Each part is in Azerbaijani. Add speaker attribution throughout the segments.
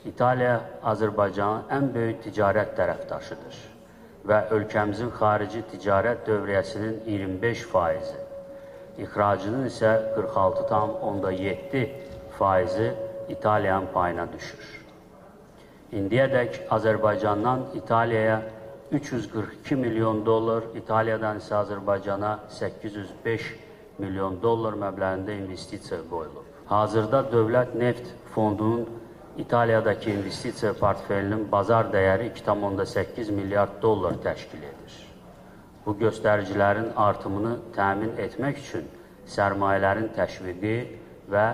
Speaker 1: İtaliya Azərbaycanın ən böyük ticarət tərəfdaşıdır və ölkəmizin xarici ticarət dövriyyəsinin 25%, ixracının isə 46,7% İtaliyanın payına düşür. İndiyədək Azərbaycandan İtaliyaya 342 milyon dollar, İtaliyadan isə Azərbaycana 805 milyon dollar məbləğində investisiya qoyulub. Hazırda Dövlət Neft Fondunun İtaliyadakı investisiya portfelinin bazar dəyəri 2,8 milyard dollar təşkil edir. Bu göstəricilərin artımını təmin etmək üçün sərmayələrin təşviqi və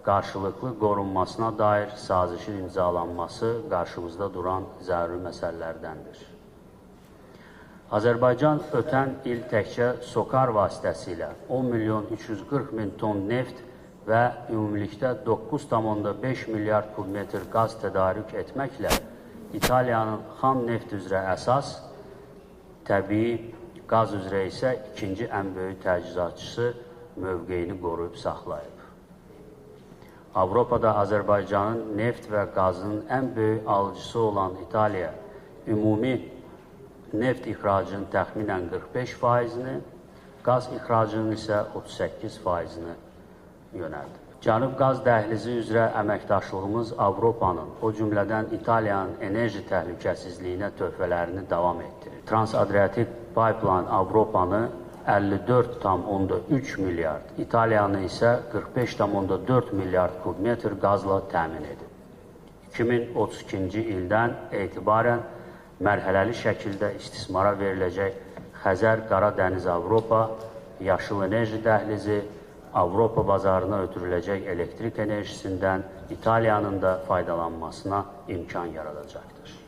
Speaker 1: qarşılıqlı qorunmasına dair sazişin imzalanması qarşımızda duran zəruri məsələlərdəndir. Azərbaycan ötən il təkcə SOCAR vasitəsilə 10.340.000 ton neft və ümumilikdə 9,5 milyard kubmetr qaz tədarük etməklə İtaliyanın xam neft üzrə əsas, təbii qaz üzrə isə ikinci ən böyük təchizatçısı mövqeyini qoruyub saxlayıb. Avropada Azərbaycanın neft və qazının ən böyük alıcısı olan İtaliya ümumi neft ixracının təxminən 45%-ni, qaz ixracının isə 38%-ni yönəldir. Cənub qaz dəhlizi üzrə əməkdaşlığımız Avropanın, o cümlədən İtaliyanın enerji təhlükəsizliyinə töhfələrini davam etdirir. Trans-Adriatik Pipeline Avropanı 54,3 milyard, İtaliyanı isə 45,4 milyard kubmetr qazla təmin edib. 2032-ci ildən etibarən mərhələli şəkildə istismara veriləcək Xəzər-Qara Dəniz-Avropa, Yaşıl Enerji Dəhlizi, Avropa bazarına ötürüləcək elektrik enerjisindən İtaliyanın da faydalanmasına imkan yaradacaqdır.